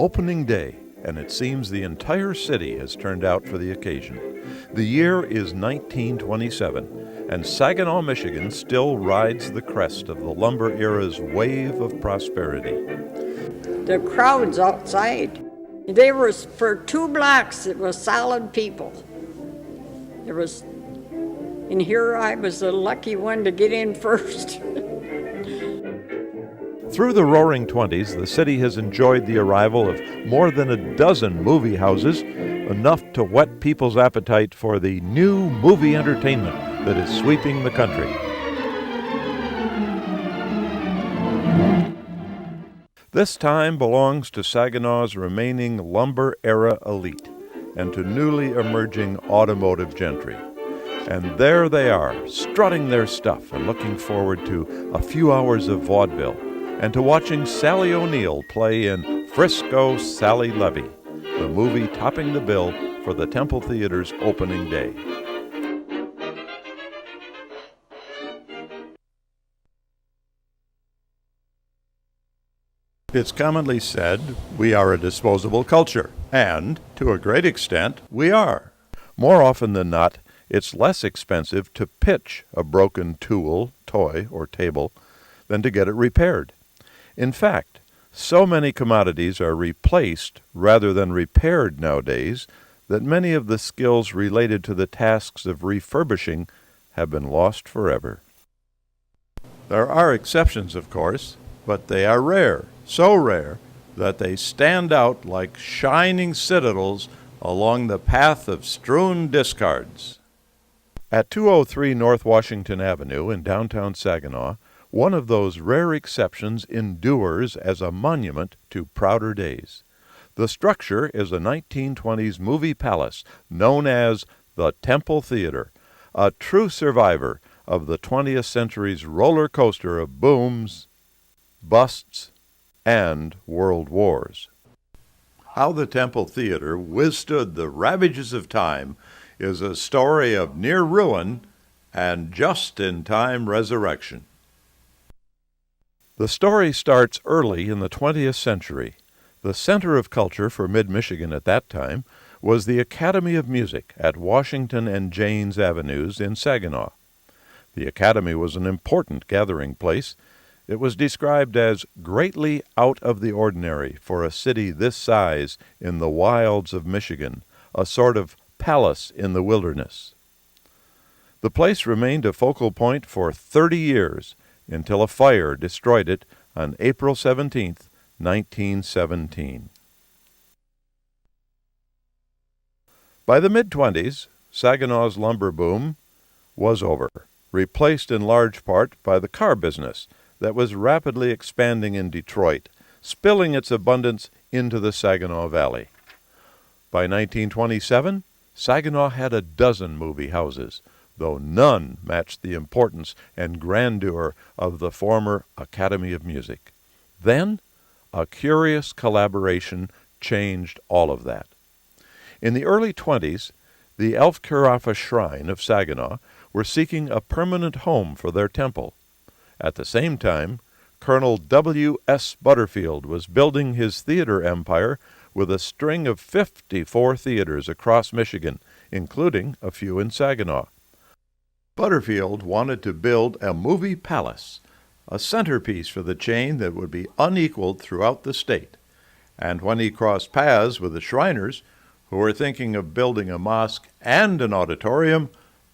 Opening day, and it seems the entire city has turned out for the occasion. The year is 1927, and Saginaw, Michigan still rides the crest of the lumber era's wave of prosperity. The crowds outside, they were, for 2 blocks, it was solid people. And here I was the lucky one to get in first. Through the Roaring Twenties, the city has enjoyed the arrival of more than a dozen movie houses, enough to whet people's appetite for the new movie entertainment that is sweeping the country. This time belongs to Saginaw's remaining lumber-era elite and to newly emerging automotive gentry. And there they are, strutting their stuff and looking forward to a few hours of vaudeville and to watching Sally O'Neill play in Frisco Sally Levy, the movie topping the bill for the Temple Theater's opening day. It's commonly said we are a disposable culture, and, to a great extent, we are. More often than not, it's less expensive to pitch a broken tool, toy, or table than to get it repaired. In fact, so many commodities are replaced rather than repaired nowadays that many of the skills related to the tasks of refurbishing have been lost forever. There are exceptions, of course, but they are rare, so rare that they stand out like shining citadels along the path of strewn discards. At 203 North Washington Avenue in downtown Saginaw, one of those rare exceptions endures as a monument to prouder days. The structure is a 1920s movie palace known as the Temple Theater, a true survivor of the 20th century's roller coaster of booms, busts, and world wars. How the Temple Theater withstood the ravages of time is a story of near ruin and just-in-time resurrection. The story starts early in the 20th century. The center of culture for mid-Michigan at that time was the Academy of Music at Washington and Janes Avenues in Saginaw. The Academy was an important gathering place. It was described as greatly out of the ordinary for a city this size in the wilds of Michigan, a sort of palace in the wilderness. The place remained a focal point for 30 years, until a fire destroyed it on April 17, 1917. By the mid-20s, Saginaw's lumber boom was over, replaced in large part by the car business that was rapidly expanding in Detroit, spilling its abundance into the Saginaw Valley. By 1927, Saginaw had a dozen movie houses, though none matched the importance and grandeur of the former Academy of Music. Then, a curious collaboration changed all of that. In the early 20s, the Elfcurafa Shrine of Saginaw were seeking a permanent home for their temple. At the same time, Colonel W.S. Butterfield was building his theater empire with a string of 54 theaters across Michigan, including a few in Saginaw. Butterfield wanted to build a movie palace, a centerpiece for the chain that would be unequaled throughout the state. And when he crossed paths with the Shriners, who were thinking of building a mosque and an auditorium,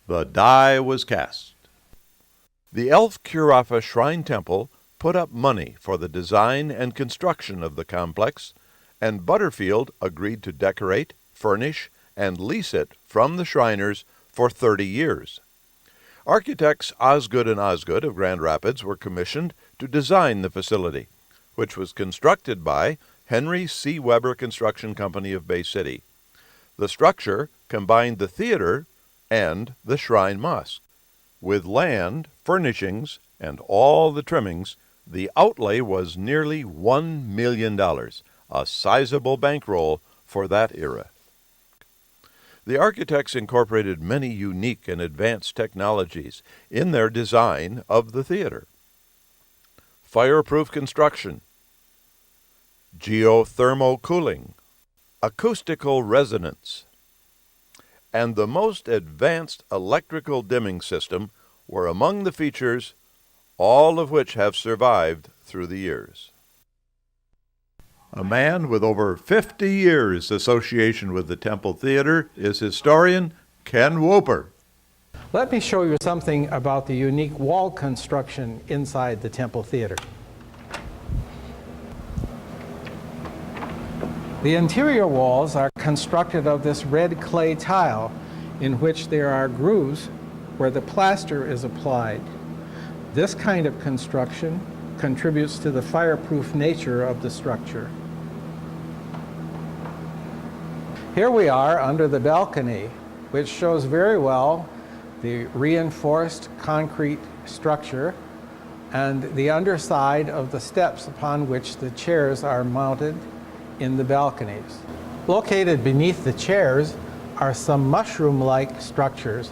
the die was cast. The Elfcurafa Shrine Temple put up money for the design and construction of the complex, and Butterfield agreed to decorate, furnish, and lease it from the Shriners for 30 years. Architects Osgood and Osgood of Grand Rapids were commissioned to design the facility, which was constructed by Henry C. Weber Construction Company of Bay City. The structure combined the theater and the Shrine Mosque. With land, furnishings, and all the trimmings, the outlay was nearly $1 million, a sizable bankroll for that era. The architects incorporated many unique and advanced technologies in their design of the theater. Fireproof construction, geothermal cooling, acoustical resonance, and the most advanced electrical dimming system were among the features, all of which have survived through the years. A man with over 50 years association with the Temple Theater is historian Ken Woper. Let me show you something about the unique wall construction inside the Temple Theater. The interior walls are constructed of this red clay tile in which there are grooves where the plaster is applied. This kind of construction contributes to the fireproof nature of the structure. Here we are under the balcony, which shows very well the reinforced concrete structure and the underside of the steps upon which the chairs are mounted in the balconies. Located beneath the chairs are some mushroom-like structures.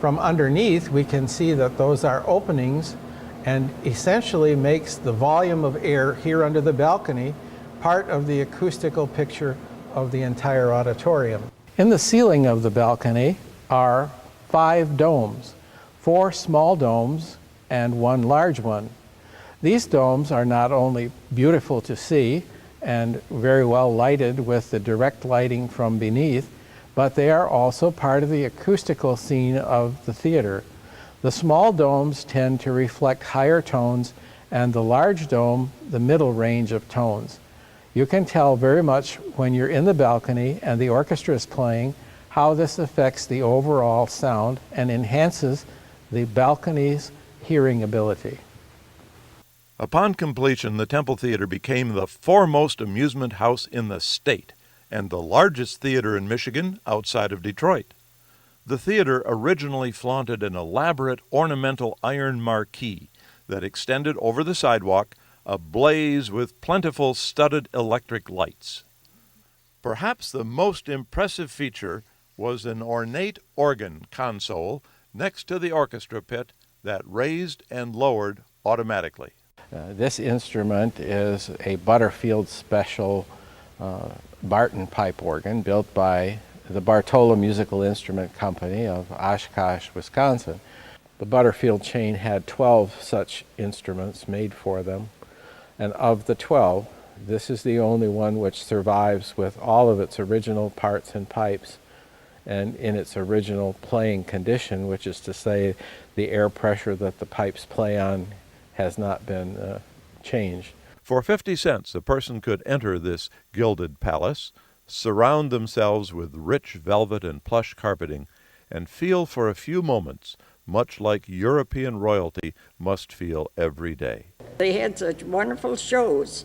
From underneath, we can see that those are openings and essentially makes the volume of air here under the balcony part of the acoustical picture of the entire auditorium. In the ceiling of the balcony are 5 domes, 4 small domes and 1 large one. These domes are not only beautiful to see and very well lighted with the direct lighting from beneath, but they are also part of the acoustical scene of the theater. The small domes tend to reflect higher tones, and the large dome, the middle range of tones. You can tell very much when you're in the balcony and the orchestra is playing how this affects the overall sound and enhances the balcony's hearing ability. Upon completion, the Temple Theater became the foremost amusement house in the state and the largest theater in Michigan outside of Detroit. The theater originally flaunted an elaborate ornamental iron marquee that extended over the sidewalk, ablaze with plentiful studded electric lights. Perhaps the most impressive feature was an ornate organ console next to the orchestra pit that raised and lowered automatically. This instrument is a Butterfield Special Barton pipe organ built by the Bartola Musical Instrument Company of Oshkosh, Wisconsin. The Butterfield chain had 12 such instruments made for them, and of the 12, this is the only one which survives with all of its original parts and pipes and in its original playing condition, which is to say the air pressure that the pipes play on has not been changed. For 50 cents, a person could enter this gilded palace, surround themselves with rich velvet and plush carpeting, and feel for a few moments much like European royalty must feel every day. They had such wonderful shows,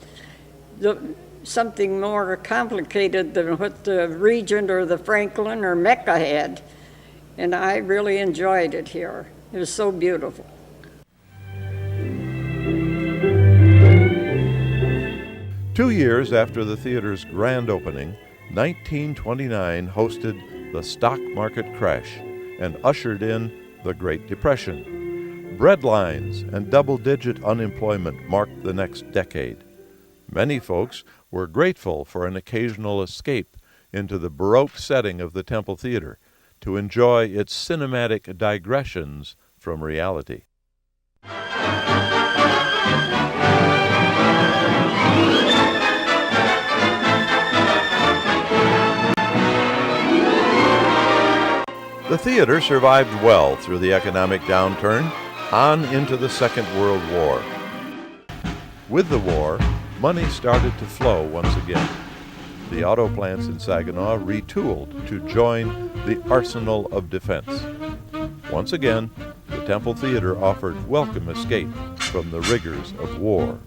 something more complicated than what the Regent or the Franklin or Mecca had, and I really enjoyed it here. It was so beautiful. Two years after the theater's grand opening, 1929 hosted the stock market crash and ushered in the Great Depression. Breadlines and double-digit unemployment marked the next decade. Many folks were grateful for an occasional escape into the Baroque setting of the Temple Theater to enjoy its cinematic digressions from reality. The theater survived well through the economic downturn, on into the Second World War. With the war, money started to flow once again. The auto plants in Saginaw retooled to join the arsenal of defense. Once again, the Temple Theater offered welcome escape from the rigors of war.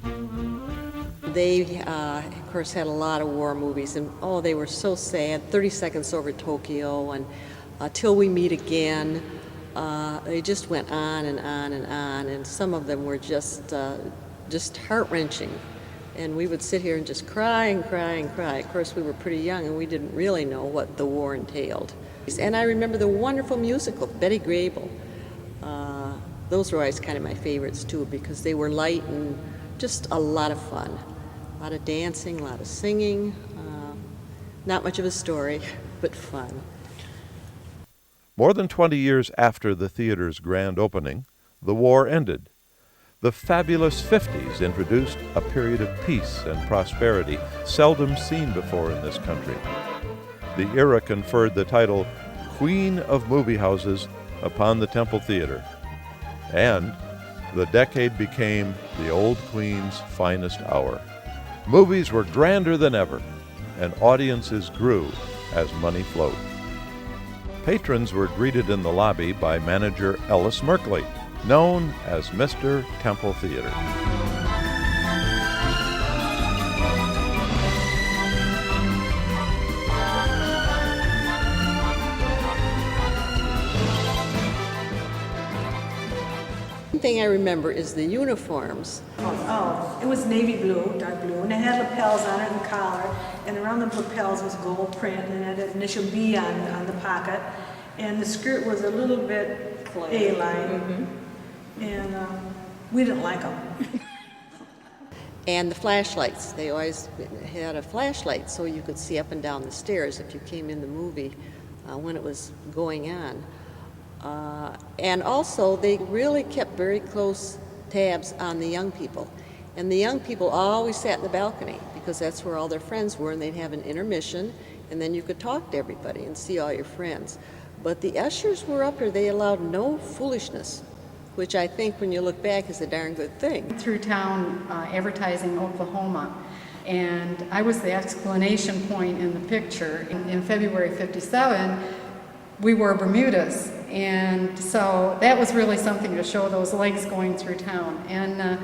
They, of course, had a lot of war movies, and they were so sad. 30 Seconds Over Tokyo, and Till We Meet Again. They just went on and on and on, and some of them were just heart-wrenching. And we would sit here and just cry and cry and cry. Of course, we were pretty young and we didn't really know what the war entailed. And I remember the wonderful musical, Betty Grable. Those were always kind of my favorites too, because they were light and just a lot of fun. A lot of dancing, a lot of singing. Not much of a story, but fun. More than 20 years after the theater's grand opening, the war ended. The fabulous 50s introduced a period of peace and prosperity seldom seen before in this country. The era conferred the title Queen of Movie Houses upon the Temple Theater, and the decade became the old Queen's finest hour. Movies were grander than ever, and audiences grew as money flowed. Patrons were greeted in the lobby by manager Ellis Merkley, known as Mr. Temple Theater. One thing I remember is the uniforms. Oh, it was navy blue, dark blue, and it had lapels on it and collar, and around the lapels was gold print, and it had an initial B on the pocket, and the skirt was a little bit A-line, and we didn't like them. And the flashlights. They always had a flashlight so you could see up and down the stairs if you came in the movie when it was going on. And also, they really kept very close tabs on the young people. And the young people always sat in the balcony because that's where all their friends were, and they'd have an intermission, and then you could talk to everybody and see all your friends. But the ushers were up there. They allowed no foolishness, which I think when you look back is a darn good thing. Through town advertising Oklahoma, and I was the explanation point in the picture. In February '57, we wore Bermudas, and so that was really something to show those legs going through town. And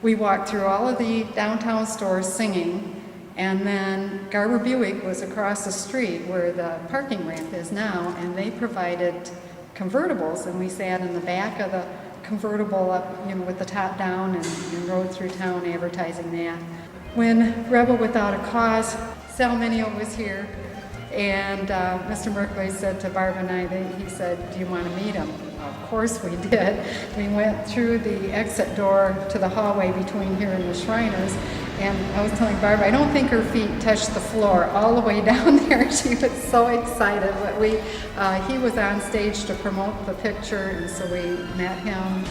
we walked through all of the downtown stores singing, and then Garber Buick was across the street where the parking ramp is now, and they provided convertibles, and we sat in the back of the convertible up, with the top down and rode through town advertising that. When Rebel Without a Cause, Sal Mineo was here, and Mr. Merkley said to Barb and I, he said, "Do you want to meet him?" Of course we did. We went through the exit door to the hallway between here and the Shriners, and I was telling Barb, I don't think her feet touched the floor all the way down there. She was so excited. But he was on stage to promote the picture, and so we met him.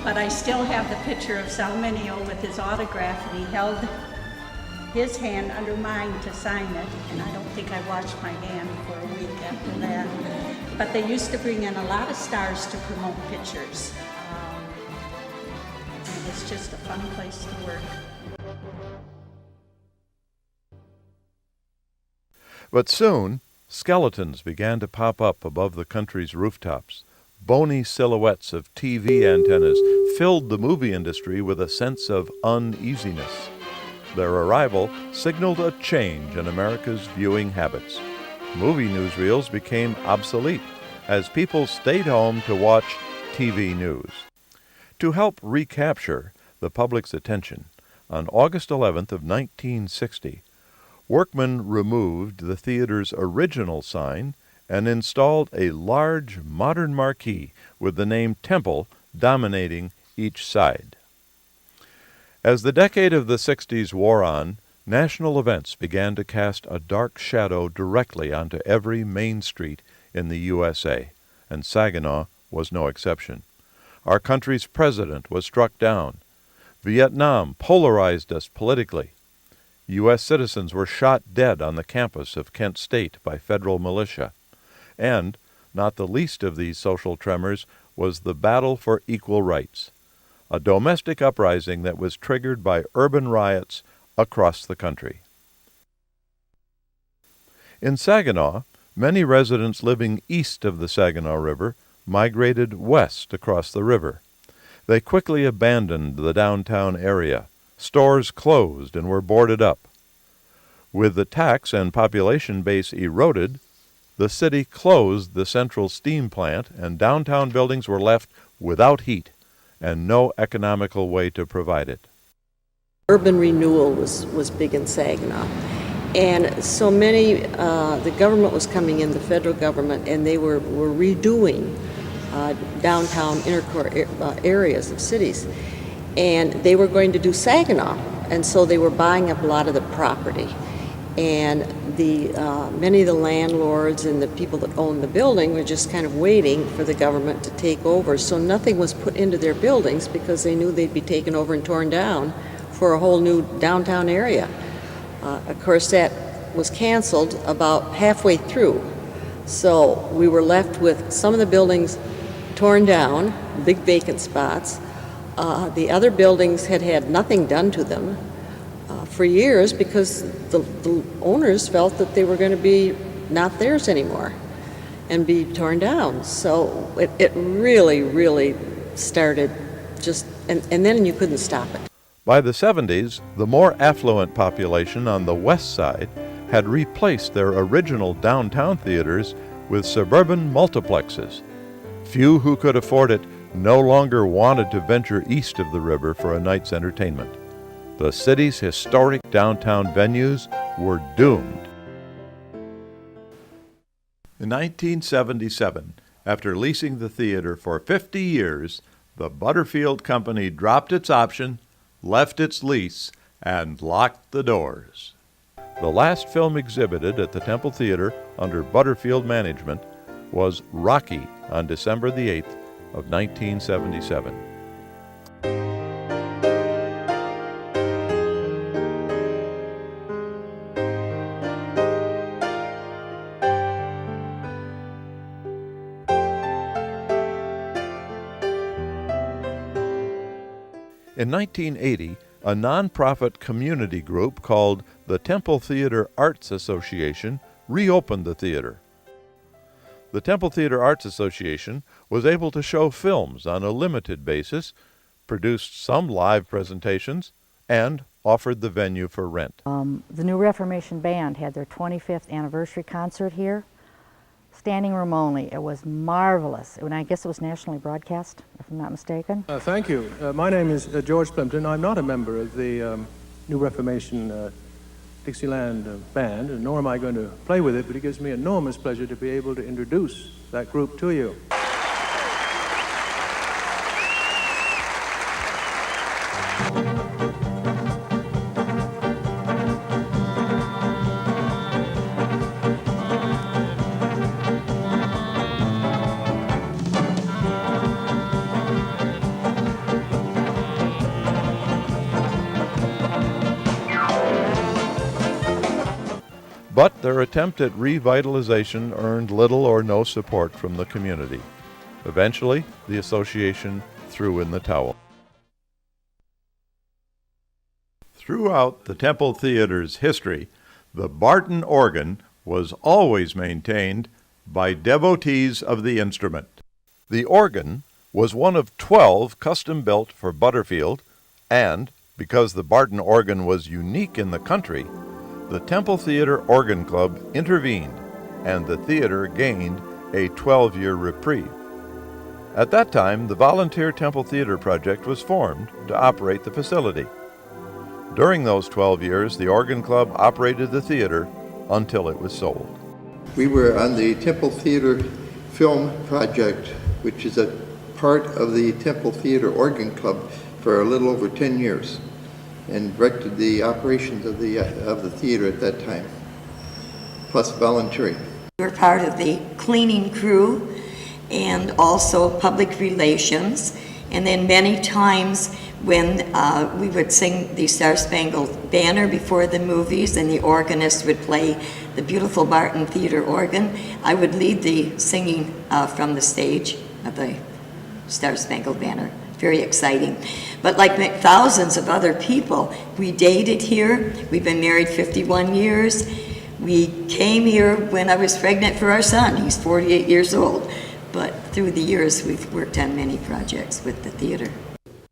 But I still have the picture of Sal Mineo with his autograph, and he held his hand under mine to sign it, and I don't think I washed my hand for a week after that. But they used to bring in a lot of stars to promote pictures. And it's just a fun place to work. But soon, skeletons began to pop up above the country's rooftops. Bony silhouettes of TV antennas filled the movie industry with a sense of uneasiness. Their arrival signaled a change in America's viewing habits. Movie newsreels became obsolete as people stayed home to watch TV news. To help recapture the public's attention, on August 11th of 1960, workmen removed the theater's original sign and installed a large modern marquee with the name Temple dominating each side. As the decade of the 60s wore on, national events began to cast a dark shadow directly onto every main street in the USA, and Saginaw was no exception. Our country's president was struck down. Vietnam polarized us politically. U.S. citizens were shot dead on the campus of Kent State by federal militia. And, not the least of these social tremors, was the battle for equal rights, a domestic uprising that was triggered by urban riots across the country. In Saginaw, many residents living east of the Saginaw River migrated west across the river. They quickly abandoned the downtown area. Stores closed and were boarded up. With the tax and population base eroded, the city closed the central steam plant, and downtown buildings were left without heat and no economical way to provide it. Urban renewal was big in Saginaw. And so many, the government was coming in, the federal government, and they were redoing downtown inner core areas of cities. And they were going to do Saginaw, and so they were buying up a lot of the property. And many of the landlords and the people that owned the building were just kind of waiting for the government to take over. So nothing was put into their buildings because they knew they'd be taken over and torn down for a whole new downtown area. Of course, that was canceled about halfway through. So we were left with some of the buildings torn down, big vacant spots. The other buildings had nothing done to them for years because the owners felt that they were going to be not theirs anymore and be torn down. So it really, really started just, and then you couldn't stop it. By the 70s, the more affluent population on the west side had replaced their original downtown theaters with suburban multiplexes. Few who could afford it no longer wanted to venture east of the river for a night's entertainment. The city's historic downtown venues were doomed. In 1977, after leasing the theater for 50 years, the Butterfield Company dropped its option, left its lease, and locked the doors. The last film exhibited at the Temple Theater under Butterfield management was Rocky on December the 8th of 1977. In 1980, a nonprofit community group called the Temple Theater Arts Association reopened the theater. The Temple Theater Arts Association was able to show films on a limited basis, produced some live presentations, and offered the venue for rent. The New Reformation Band had their 25th anniversary concert here. Standing room only. It was marvelous. And I guess it was nationally broadcast, if I'm not mistaken. Thank you. My name is George Plimpton. I'm not a member of the New Reformation Dixieland Band, nor am I going to play with it, but it gives me enormous pleasure to be able to introduce that group to you. But their attempt at revitalization earned little or no support from the community. Eventually, the association threw in the towel. Throughout the Temple Theater's history, the Barton organ was always maintained by devotees of the instrument. The organ was one of 12 custom-built for Butterfield, and because the Barton organ was unique in the country, the Temple Theater Organ Club intervened, and the theater gained a 12-year reprieve. At that time, the Volunteer Temple Theater Project was formed to operate the facility. During those 12 years, the Organ Club operated the theater until it was sold. We were on the Temple Theater Film Project, which is a part of the Temple Theater Organ Club, for a little over 10 years. And directed the operations of the theater at that time, plus volunteering. We were part of the cleaning crew and also public relations, and then many times when we would sing the Star Spangled Banner before the movies and the organist would play the beautiful Barton Theater organ, I would lead the singing from the stage of the Star Spangled Banner. Very exciting. But like thousands of other people, we dated here. We've been married 51 years. We came here when I was pregnant for our son. He's 48 years old. But through the years, we've worked on many projects with the theater.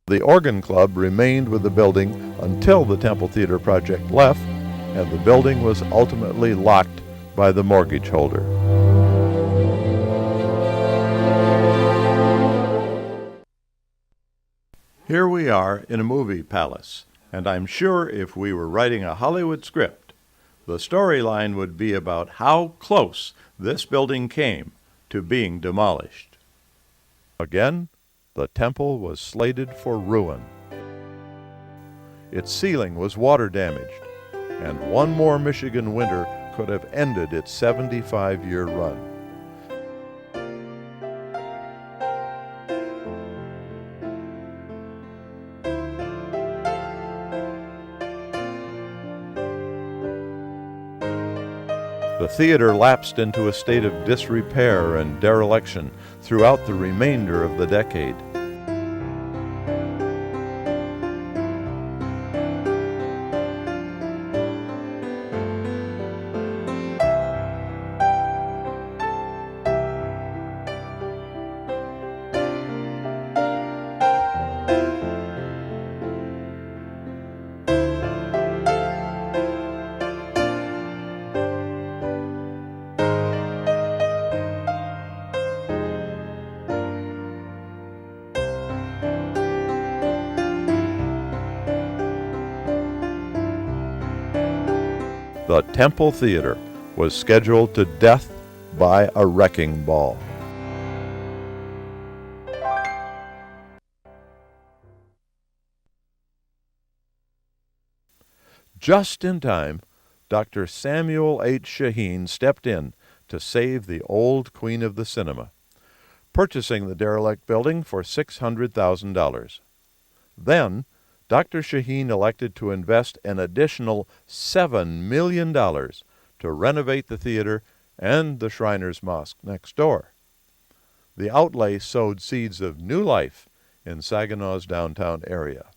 The Organ Club remained with the building until the Temple Theater Project left, and the building was ultimately locked by the mortgage holder. Here we are in a movie palace, And I'm sure if we were writing a Hollywood script, the storyline would be about how close this building came to being demolished. Again, the temple was slated for ruin. Its ceiling was water damaged, and one more Michigan winter could have ended its 75-year run. The theater lapsed into a state of disrepair and dereliction throughout the remainder of the decade. The Temple Theater was scheduled to death by a wrecking ball. Just in time, Dr. Samuel H. Shaheen stepped in to save the old queen of the cinema, purchasing the derelict building for $600,000. Then, Dr. Shaheen elected to invest an additional $7 million to renovate the theater and the Shriners Mosque next door. The outlay sowed seeds of new life in Saginaw's downtown area.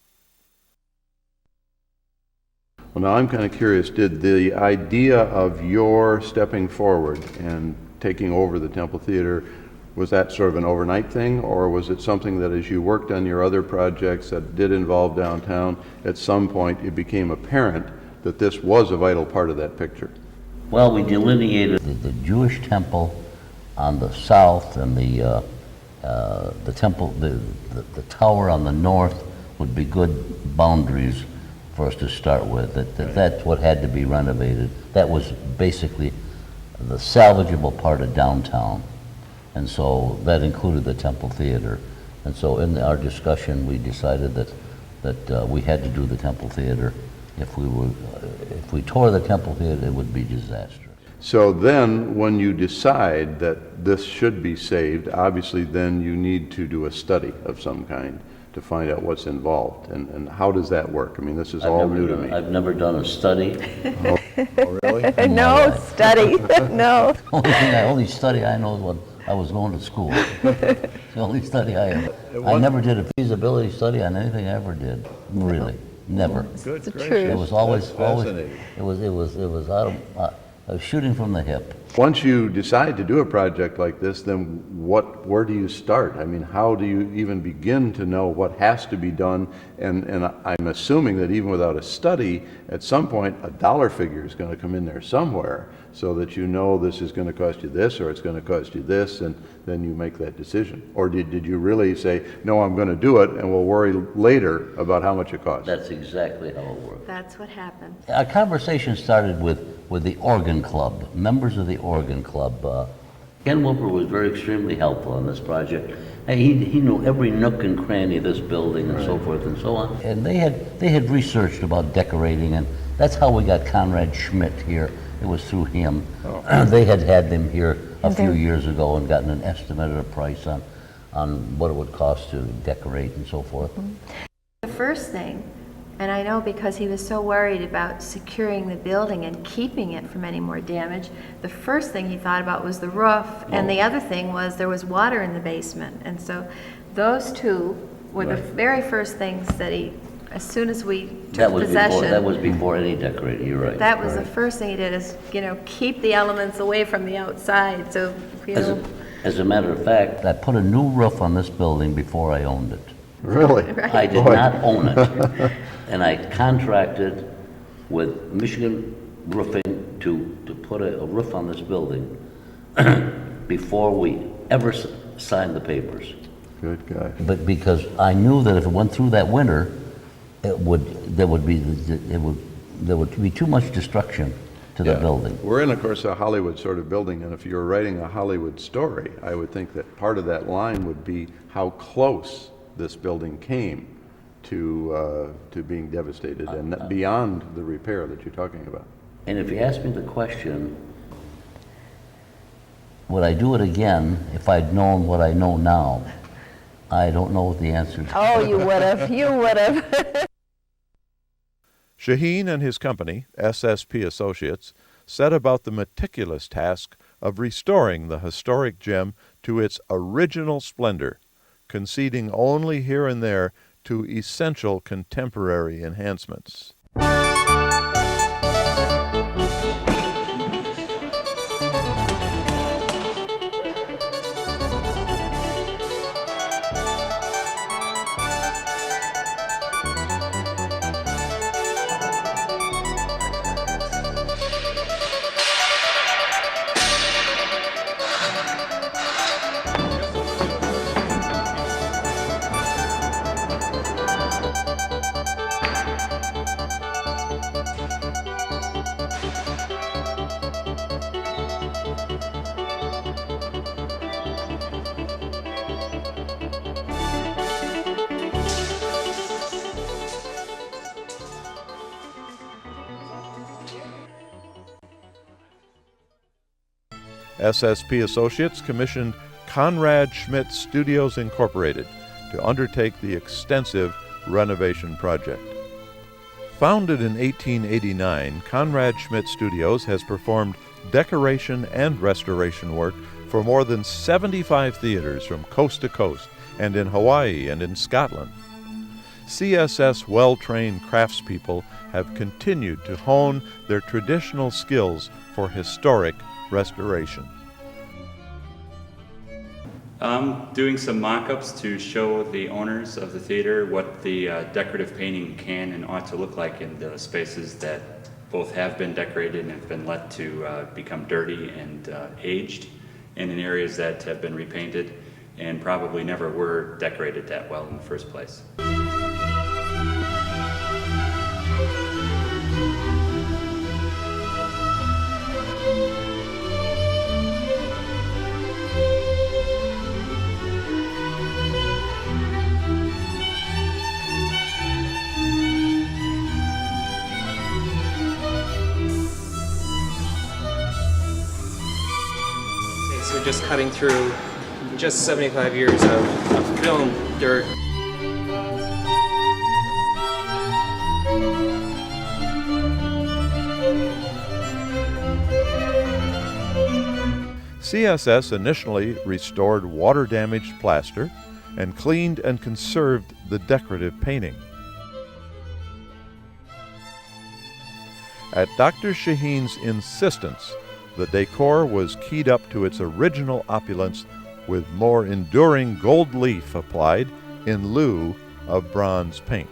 Well, now I'm kind of curious, did the idea of your stepping forward and taking over the Temple Theater, was that sort of an overnight thing, or was it something that as you worked on your other projects that did involve downtown, at some point it became apparent that this was a vital part of that picture? Well, we delineated the Jewish temple on the south and the temple, the tower on the north would be good boundaries for us to start with. That's what had to be renovated. That was basically the salvageable part of downtown. And so that included the Temple Theater. And so in our discussion, we decided that we had to do the Temple Theater. If we tore the Temple Theater, it would be disastrous. So then, when you decide that this should be saved, obviously then you need to do a study of some kind to find out what's involved. And how does that work? I mean, this is all new to me. I've never done a study. Oh, really? No study, no. The only study I know is when I was going to school. The only study I have. I never did a feasibility study on anything I ever did. Really, never. Good gracious. It was always, Fascinating. it was out of, I was shooting from the hip. Once you decide to do a project like this, then where do you start? I mean, how do you even begin to know what has to be done? And I'm assuming that even without a study, at some point a dollar figure is going to come in there somewhere so that you know this is going to cost you this or it's going to cost you this, and then you make that decision. Or did you really say, no, I'm going to do it and we'll worry later about how much it costs? That's exactly how it worked. That's what happened. Our conversation started with the organ club, members of the organ club. Ken Wilper was extremely helpful on this project. And he knew every nook and cranny of this building and so forth and so on. And they had researched about decorating, and that's how we got Conrad Schmidt here. It was through him. Oh. They had them here a few years ago and gotten an estimate of a price on what it would cost to decorate and so forth. The first thing, and I know because he was so worried about securing the building and keeping it from any more damage, the first thing he thought about was the roof, and the other thing was there was water in the basement. And so those two were the very first things that he, as soon as we took possession. That was before any decorating, you're right. That was the first thing he did, is, keep the elements away from the outside. So, As a matter of fact, I put a new roof on this building before I owned it. Really? Right. I did not own it. And I contracted with Michigan Roofing to put a roof on this building before we ever signed the papers. Good guy. But because I knew that if it went through that winter, there would be too much destruction to the building. We're in, of course, a Hollywood sort of building, and if you're writing a Hollywood story, I would think that part of that line would be how close this building came to being devastated and beyond the repair that you're talking about. And if you ask me the question, would I do it again if I'd known what I know now? I don't know what the answer is. Oh, you would have. You would have. Shaheen and his company, SSP Associates, set about the meticulous task of restoring the historic gem to its original splendor, conceding only here and there to essential contemporary enhancements. SSP Associates commissioned Conrad Schmidt Studios Incorporated to undertake the extensive renovation project. Founded in 1889, Conrad Schmidt Studios has performed decoration and restoration work for more than 75 theaters from coast to coast, and in Hawaii and in Scotland. CSS well-trained craftspeople have continued to hone their traditional skills for historic restoration. I'm doing some mock-ups to show the owners of the theater what the decorative painting can and ought to look like in the spaces that both have been decorated and have been let to become dirty and aged, and in areas that have been repainted and probably never were decorated that well in the first place. So just cutting through just 75 years of film dirt. CSS initially restored water-damaged plaster and cleaned and conserved the decorative painting. At Dr. Shaheen's insistence, the decor was keyed up to its original opulence with more enduring gold leaf applied in lieu of bronze paint.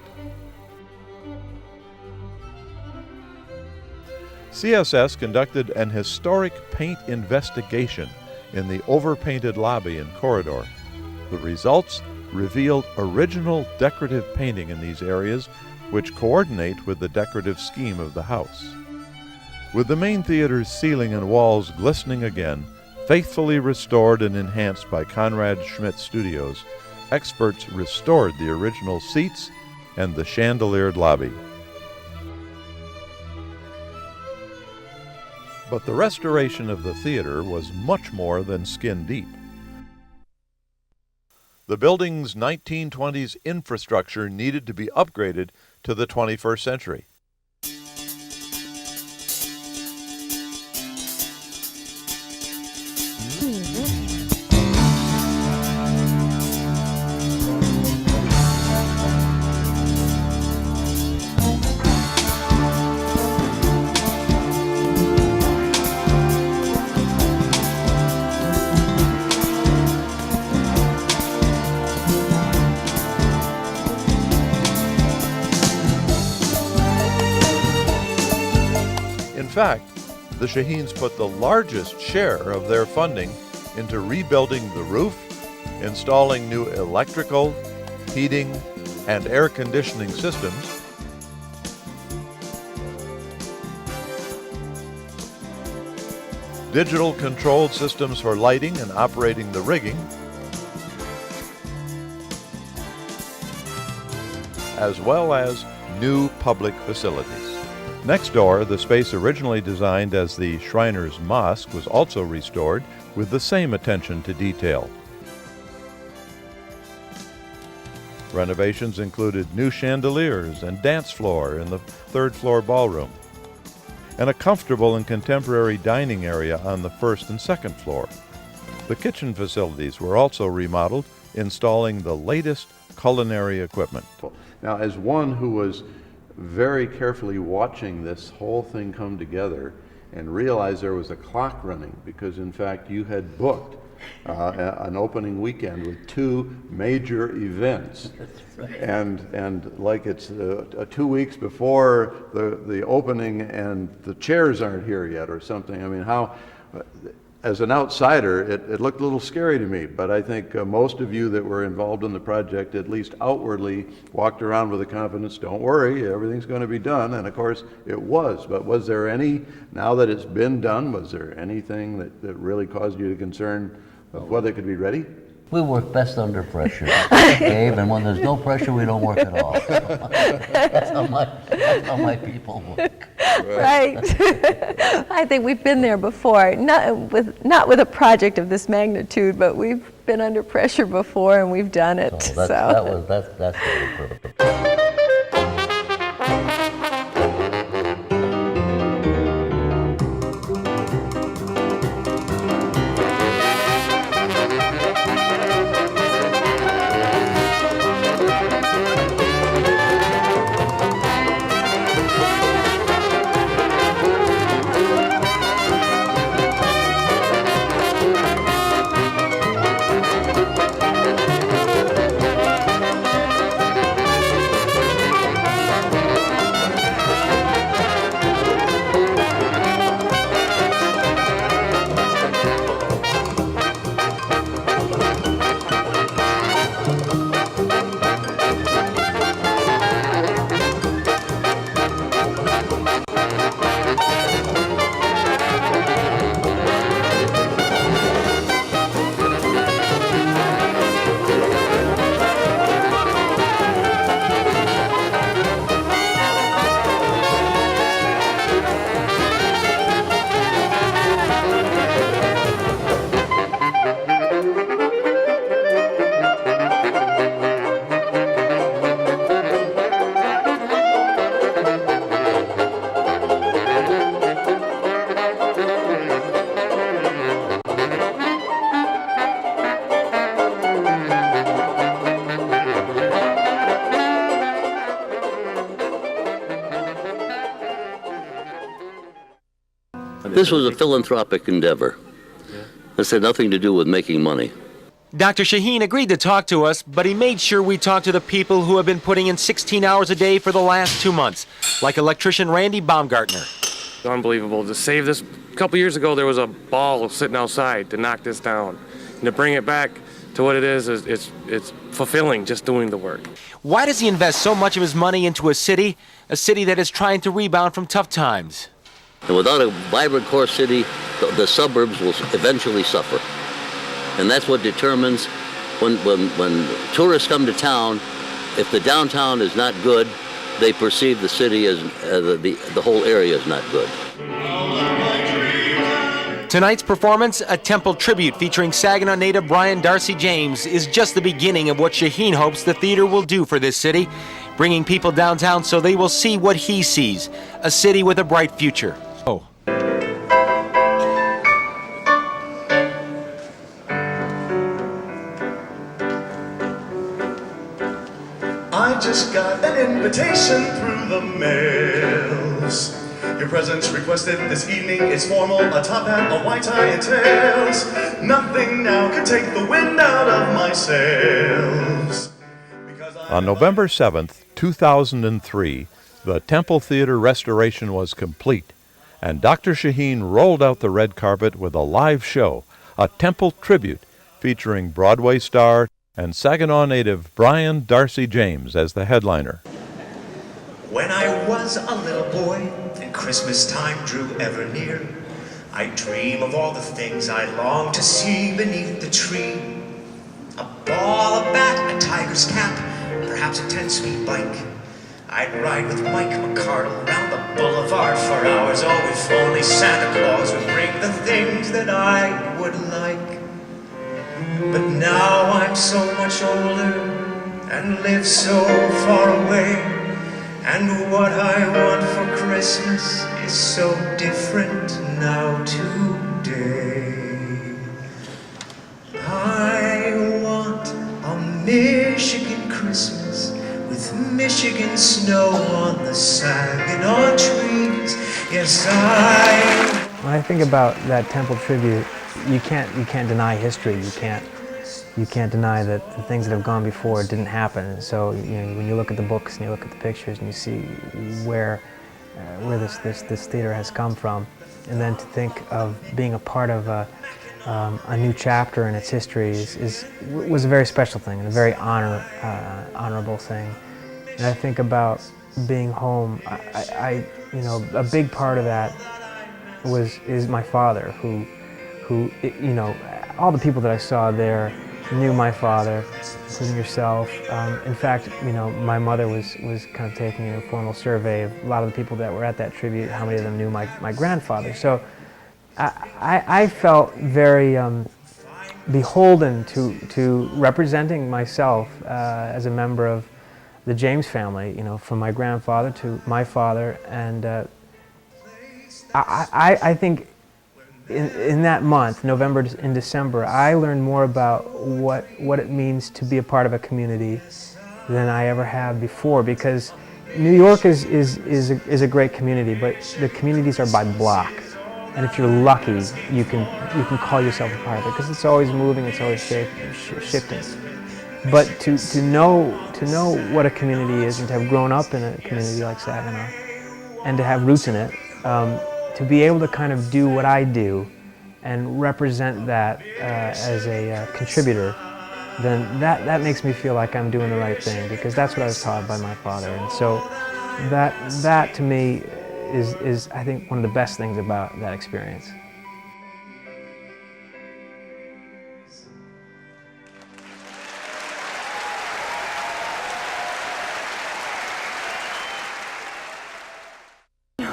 CSS conducted an historic paint investigation in the overpainted lobby and corridor. The results revealed original decorative painting in these areas which coordinate with the decorative scheme of the house. With the main theater's ceiling and walls glistening again, faithfully restored and enhanced by Conrad Schmidt Studios, experts restored the original seats and the chandeliered lobby. But the restoration of the theater was much more than skin deep. The building's 1920s infrastructure needed to be upgraded to the 21st century. In fact, the Shaheens put the largest share of their funding into rebuilding the roof, installing new electrical, heating, and air conditioning systems, digital controlled systems for lighting and operating the rigging, as well as new public facilities. Next door, the space originally designed as the Shriners Mosque was also restored with the same attention to detail. Renovations included new chandeliers and dance floor in the third-floor ballroom, and a comfortable and contemporary dining area on the first and second floor. The kitchen facilities were also remodeled, installing the latest culinary equipment. Now, as one who was very carefully watching this whole thing come together and realized there was a clock running, because in fact you had booked an opening weekend with two major events. And like it's 2 weeks before the opening and the chairs aren't here yet or something. I mean, how, as an outsider, it looked a little scary to me, but I think most of you that were involved in the project, at least outwardly, walked around with the confidence, don't worry, everything's going to be done, and of course it was. But was there any, now that it's been done, was there anything that really caused you to concern of whether it could be ready? We work best under pressure, Dave, and when there's no pressure, we don't work at all. That's how my people work. Right. I think we've been there before, not with a project of this magnitude, but we've been under pressure before and we've done it. So that's very perfect. This was a philanthropic endeavor. This had nothing to do with making money. Dr. Shaheen agreed to talk to us, but he made sure we talked to the people who have been putting in 16 hours a day for the last 2 months, like electrician Randy Baumgartner. Unbelievable. To save this, a couple years ago there was a ball sitting outside to knock this down. And to bring it back to what it is it's fulfilling just doing the work. Why does he invest so much of his money into a city that is trying to rebound from tough times? And without a vibrant core city, the suburbs will eventually suffer. And that's what determines when tourists come to town, if the downtown is not good, they perceive the city as the whole area is not good. Tonight's performance, a temple tribute featuring Saginaw native Brian Darcy James, is just the beginning of what Shaheen hopes the theater will do for this city, bringing people downtown so they will see what he sees, a city with a bright future. Oh. I just got an invitation through the mails. Your presence requested this evening is formal, a top hat, a white tie entails. Nothing now can take the wind out of my sails. On November 7th, 2003, the Temple Theater restoration was complete, and Dr. Shaheen rolled out the red carpet with a live show, a Temple tribute, featuring Broadway star and Saginaw native Brian Darcy James as the headliner. When I was a little boy and Christmas time drew ever near, I dream of all the things I long to see beneath the tree. A ball, a bat, a tiger's cap, perhaps a 10-speed bike. I'd ride with Mike Ricardo around the boulevard for hours. Oh, if only Santa Claus would bring the things that I would like. But now I'm so much older and live so far away, and what I want for Christmas is so different now today. I want a Michigan Christmas with Michigan snow on the Saginaw trees. Yes, When I think about that temple tribute, you can't deny history. You can't deny that the things that have gone before didn't happen. So when you look at the books and you look at the pictures and you see where this theater has come from, and then to think of being a part of a new chapter in its history was a very special thing and a very honorable thing. And I think about being home. A big part of that is my father, who all the people that I saw there knew my father, including yourself. In fact, my mother was kind of taking an informal survey of a lot of the people that were at that tribute, how many of them knew my grandfather. So I felt very beholden to representing myself as a member of the James family, from my grandfather to my father, and I think in that month, November and December, I learned more about what it means to be a part of a community than I ever have before, because New York is a great community, but the communities are by block. And if you're lucky, you can call yourself a part of it, because it's always moving, it's always shifting. But to know what a community is, and to have grown up in a community like Saginaw, and to have roots in it, to be able to kind of do what I do and represent that as a contributor, then that makes me feel like I'm doing the right thing, because that's what I was taught by my father. And so that to me is I think one of the best things about that experience.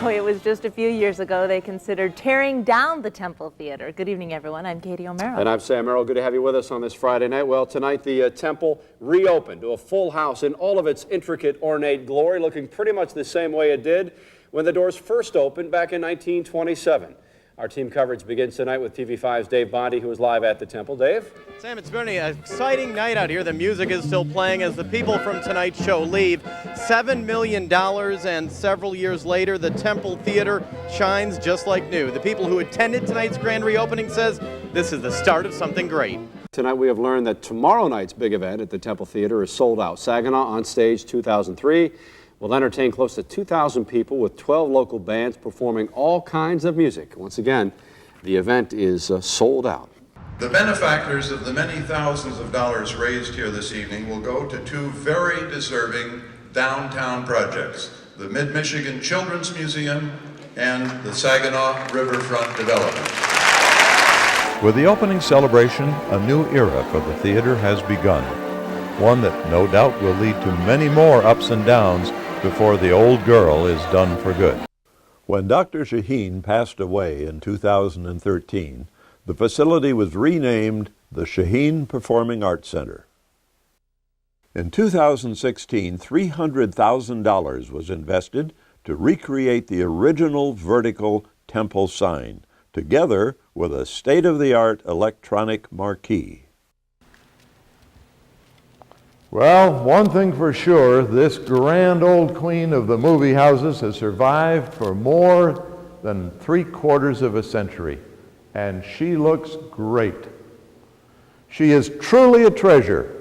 It was just a few years ago they considered tearing down the Temple Theater. Good evening, everyone. I'm Katie O'Merrill. And I'm Sam Merrill. Good to have you with us on this Friday night. Well, tonight the Temple reopened to a full house in all of its intricate, ornate glory, looking pretty much the same way it did when the doors first opened back in 1927. Our team coverage begins tonight with TV5's Dave Bondi, who is live at the Temple. Dave? Sam, it's been an exciting night out here. The music is still playing as the people from tonight's show leave. $7 million, and several years later, the Temple Theater shines just like new. The people who attended tonight's grand reopening says this is the start of something great. Tonight we have learned that tomorrow night's big event at the Temple Theater is sold out. Saginaw on Stage 2003 will entertain close to 2,000 people with 12 local bands performing all kinds of music. Once again, the event is sold out. The benefactors of the many thousands of dollars raised here this evening will go to two very deserving downtown projects, the Mid-Michigan Children's Museum and the Saginaw Riverfront Development. With the opening celebration, a new era for the theater has begun, one that no doubt will lead to many more ups and downs before the old girl is done for good. When Dr. Shaheen passed away in 2013, the facility was renamed the Shaheen Performing Arts Center. In 2016, $300,000 was invested to recreate the original vertical temple sign, together with a state-of-the-art electronic marquee. Well, one thing for sure, this grand old queen of the movie houses has survived for more than 3/4 of a century, and she looks great. She is truly a treasure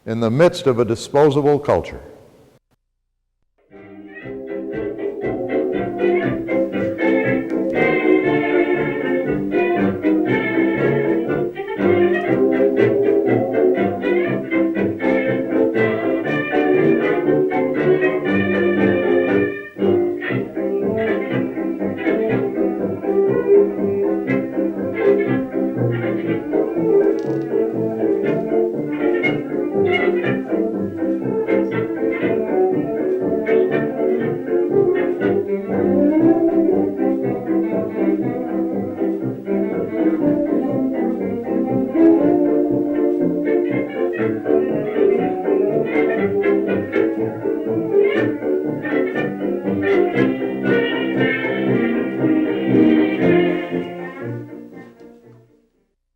in the midst of a disposable culture.